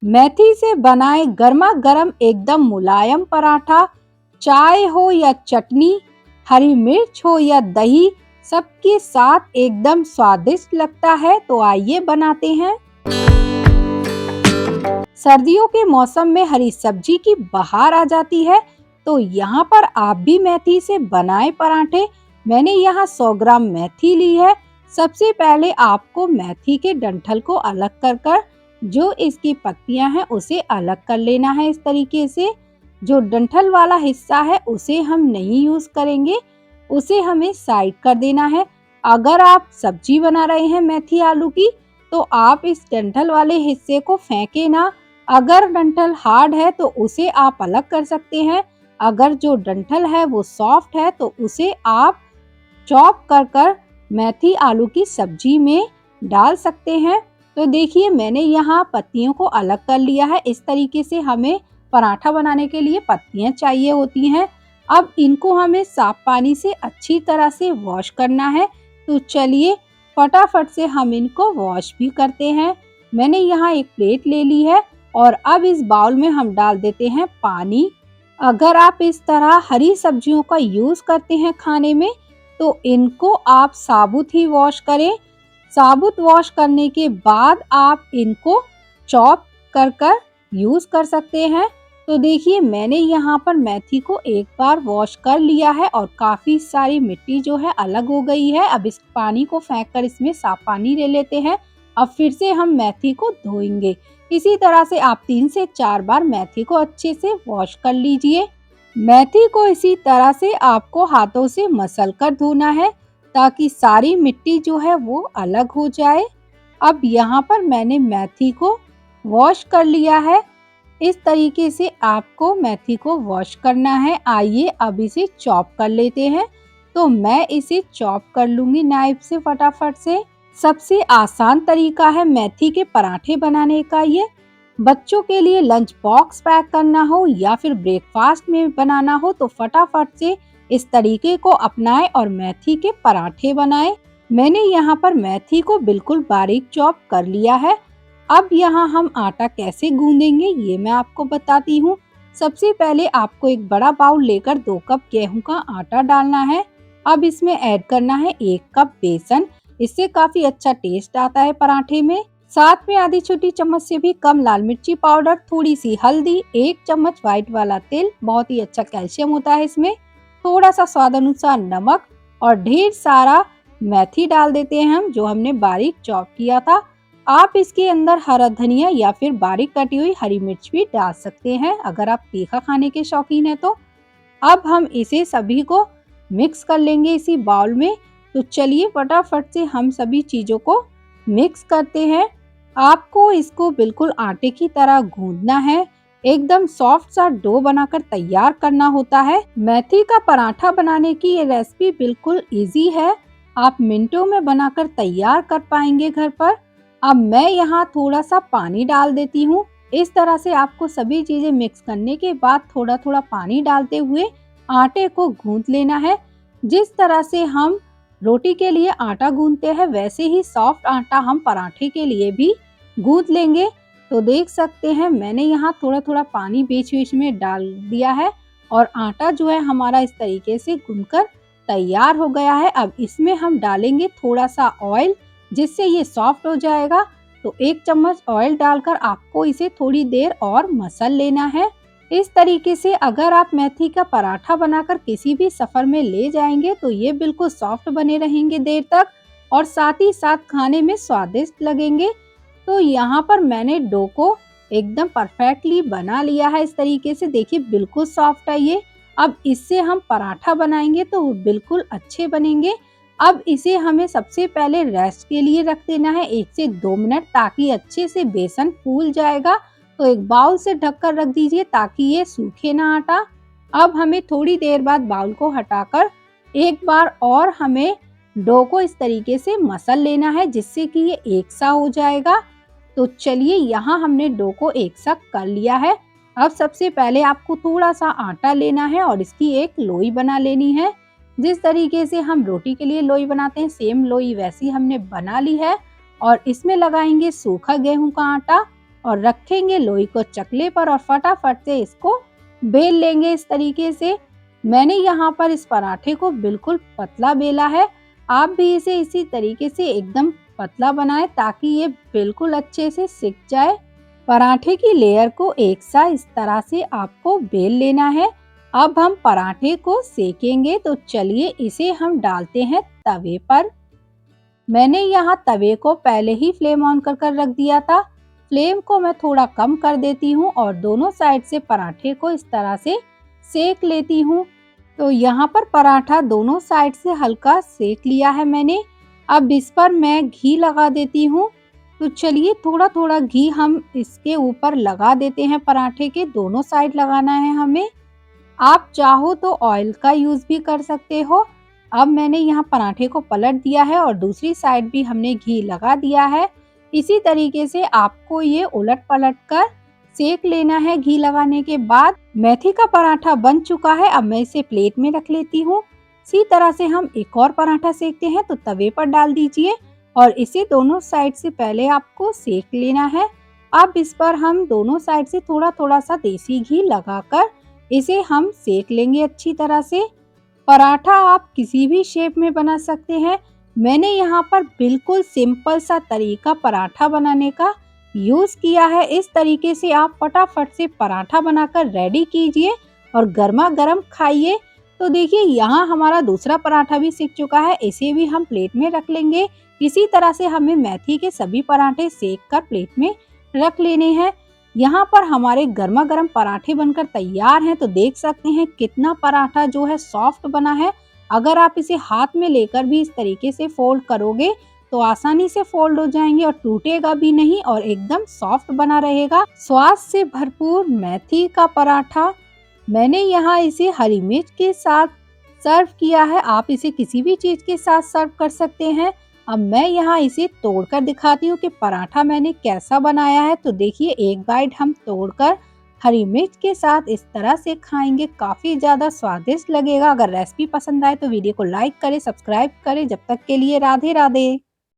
मेथी से बनाए गर्मा गर्म एकदम मुलायम पराठा, चाय हो या चटनी, हरी मिर्च हो या दही, सबके साथ एकदम स्वादिष्ट लगता है। तो आइए बनाते हैं। सर्दियों के मौसम में हरी सब्जी की बहार आ जाती है, तो यहाँ पर आप भी मेथी से बनाए पराठे। मैंने यहाँ 100 ग्राम मेथी ली है। सबसे पहले आपको मेथी के डंठल को अलग कर जो इसकी पत्तियां हैं उसे अलग कर लेना है। इस तरीके से जो डंठल वाला हिस्सा है उसे हम नहीं यूज करेंगे, उसे हमें साइड कर देना है। अगर आप सब्जी बना रहे हैं मेथी आलू की, तो आप इस डंठल वाले हिस्से को फेंके ना। अगर डंठल हार्ड है तो उसे आप अलग कर सकते हैं। अगर जो डंठल है वो सॉफ्ट है तो उसे आप चॉप कर मेथी आलू की सब्जी में डाल सकते हैं। तो देखिए मैंने यहाँ पत्तियों को अलग कर लिया है। इस तरीके से हमें पराठा बनाने के लिए पत्तियां चाहिए होती हैं। अब इनको हमें साफ पानी से अच्छी तरह से वॉश करना है। तो चलिए फटाफट से हम इनको वॉश भी करते हैं। मैंने यहाँ एक प्लेट ले ली है और अब इस बाउल में हम डाल देते हैं पानी। अगर आप इस तरह हरी सब्जियों का यूज करते हैं खाने में, तो इनको आप साबुत ही वॉश करें। साबुत वॉश करने के बाद आप इनको चॉप कर यूज कर सकते हैं। तो देखिए मैंने यहाँ पर मेथी को एक बार वॉश कर लिया है और काफी सारी मिट्टी जो है अलग हो गई है। अब इस पानी को फेंक कर इसमें साफ पानी ले लेते हैं। अब फिर से हम मेथी को धोएंगे। इसी तरह से आप 3 से 4 बार मेथी को अच्छे से वॉश कर लीजिए। मेथी को इसी तरह से आपको हाथों से मसल कर धोना है, ताकि सारी मिट्टी जो है वो अलग हो जाए। अब यहाँ पर मैंने मेथी को वॉश कर लिया है। इस तरीके से आपको मेथी को वॉश करना है। आइए अब इसे चॉप कर लेते हैं। तो मैं इसे चॉप कर लूंगी नाइफ से फटाफट से। सबसे आसान तरीका है मेथी के पराठे बनाने का ये। बच्चों के लिए लंच बॉक्स पैक करना हो या फिर ब्रेकफास्ट में बनाना हो, तो फटाफट से इस तरीके को अपनाएं और मेथी के पराठे बनाएं। मैंने यहाँ पर मेथी को बिल्कुल बारीक चॉप कर लिया है। अब यहाँ हम आटा कैसे गूंदेंगे ये मैं आपको बताती हूँ। सबसे पहले आपको एक बड़ा बाउल लेकर 2 कप गेहूं का आटा डालना है। अब इसमें ऐड करना है 1 कप बेसन। इससे काफी अच्छा टेस्ट आता है पराठे में। साथ में आधी छोटी चम्मच से भी कम लाल मिर्ची पाउडर, थोड़ी सी हल्दी, 1 चम्मच व्हाइट वाला तेल, बहुत ही अच्छा कैल्शियम होता है इसमें, थोड़ा सा स्वाद अनुसार नमक और ढेर सारा मेथी डाल देते हैं हम, जो हमने बारीक चॉप किया था। आप इसके अंदर हरा धनिया या फिर बारीक कटी हुई हरी मिर्च भी डाल सकते हैं, अगर आप तीखा खाने के शौकीन है तो। अब हम इसे सभी को मिक्स कर लेंगे इसी बाउल में। तो चलिए फटाफट से हम सभी चीजों को मिक्स करते हैं। आपको इसको बिल्कुल आटे की तरह गूंदना है। एकदम सॉफ्ट सा डो बनाकर तैयार करना होता है। मेथी का पराठा बनाने की ये रेसिपी बिल्कुल इजी है। आप मिनटों में बनाकर तैयार कर पाएंगे घर पर। अब मैं यहाँ थोड़ा सा पानी डाल देती हूँ। इस तरह से आपको सभी चीजें मिक्स करने के बाद थोड़ा थोड़ा पानी डालते हुए आटे को गूंद लेना है। जिस तरह से हम रोटी के लिए आटा गूंदते हैं, वैसे ही सॉफ्ट आटा हम पराठे के लिए भी गूंद लेंगे। तो देख सकते हैं मैंने यहाँ थोड़ा थोड़ा पानी बीच बीच में डाल दिया है और आटा जो है हमारा इस तरीके से गूंदकर तैयार हो गया है। अब इसमें हम डालेंगे थोड़ा सा ऑयल, जिससे ये सॉफ्ट हो जाएगा। तो 1 चम्मच ऑयल डालकर आपको इसे थोड़ी देर और मसल लेना है। इस तरीके से अगर आप मेथी का पराठा बनाकर किसी भी सफर में ले जाएंगे, तो ये बिल्कुल सॉफ्ट बने रहेंगे देर तक और साथ ही साथ खाने में स्वादिष्ट लगेंगे। तो यहाँ पर मैंने डो को एकदम परफेक्टली बना लिया है। इस तरीके से देखिए बिल्कुल सॉफ्ट है ये। अब इससे हम पराठा बनाएंगे तो वो बिल्कुल अच्छे बनेंगे। अब इसे हमें सबसे पहले रेस्ट के लिए रख देना है 1 से 2 मिनट, ताकि अच्छे से बेसन फूल जाएगा। तो एक बाउल से ढककर रख दीजिए ताकि ये सूखे ना आटा। अब हमें थोड़ी देर बाद बाउल को हटाकर एक बार और हमें डो को इस तरीके से मसल लेना है, जिससे कि ये एक सा हो जाएगा। तो चलिए यहाँ हमने डो को एक सा कर लिया है। अब सबसे पहले आपको थोड़ा सा आटा लेना है और इसकी एक लोई बना लेनी है। जिस तरीके से हम रोटी के लिए लोई बनाते हैं, सेम लोई वैसी हमने बना ली है और इसमें लगाएंगे सूखा गेहूं का आटा। और रखेंगे लोई को चकले पर और फटाफट से इसको बेल लेंगे इस तरीके से। मैंने यहाँ पर इस पराठे को बिल्कुल पतला बेला है। आप भी इसे इसी तरीके से एकदम पतला बनाएं ताकि ये बिल्कुल अच्छे से सिक जाए। पराठे की लेयर को एक साथ इस तरह से आपको बेल लेना है। अब हम पराठे को सेकेंगे, तो चलिए इसे हम डालते हैं तवे पर। मैंने यहाँ तवे को पहले ही फ्लेम ऑन कर रख दिया था। फ्लेम को मैं थोड़ा कम कर देती हूँ और दोनों साइड से पराठे को इस तरह से सेक लेती हूँ। तो यहाँ पर पराठा दोनों साइड से हल्का सेक लिया है मैंने। अब इस पर मैं घी लगा देती हूँ। तो चलिए थोड़ा थोड़ा घी हम इसके ऊपर लगा देते हैं, पराठे के दोनों साइड लगाना है हमें। आप चाहो तो ऑयल का यूज भी कर सकते हो। अब मैंने यहाँ पराठे को पलट दिया है और दूसरी साइड भी हमने घी लगा दिया है। इसी तरीके से आपको ये उलट पलट कर सेक लेना है घी लगाने के बाद। मेथी का पराठा बन चुका है। अब मैं इसे प्लेट में रख लेती हूँ। इसी तरह से हम एक और पराठा सेकते हैं, तो तवे पर डाल दीजिए और इसे दोनों साइड से पहले आपको सेक लेना है। अब इस पर हम दोनों साइड से थोड़ा थोड़ा सा देसी घी लगाकर इसे हम सेक लेंगे अच्छी तरह से। पराठा आप किसी भी शेप में बना सकते हैं। मैंने यहाँ पर बिल्कुल सिंपल सा तरीका पराठा बनाने का यूज किया है। इस तरीके से आप फटाफट से पराठा बनाकर रेडी कीजिए और गर्मा गर्म खाइए। तो देखिए यहाँ हमारा दूसरा पराठा भी सिक चुका है। इसे भी हम प्लेट में रख लेंगे। इसी तरह से हमें मेथी के सभी पराठे सेक कर प्लेट में रख लेने हैं। यहाँ पर हमारे गर्मा गर्म पराठे बनकर तैयार हैं। तो देख सकते हैं कितना पराठा जो है सॉफ्ट बना है। अगर आप इसे हाथ में लेकर भी इस तरीके से फोल्ड करोगे तो आसानी से फोल्ड हो जाएंगे और टूटेगा भी नहीं और एकदम सॉफ्ट बना रहेगा। स्वाद से भरपूर मेथी का पराठा मैंने यहाँ इसे हरी मिर्च के साथ सर्व किया है। आप इसे किसी भी चीज के साथ सर्व कर सकते हैं। अब मैं यहाँ इसे तोड़कर दिखाती हूँ कि पराठा मैंने कैसा बनाया है। तो देखिए एक बाइट हम तोड़कर हरी मिर्च के साथ इस तरह से खाएंगे, काफी ज्यादा स्वादिष्ट लगेगा। अगर रेसिपी पसंद आए तो वीडियो को लाइक करें, सब्सक्राइब करें। जब तक के लिए राधे राधे।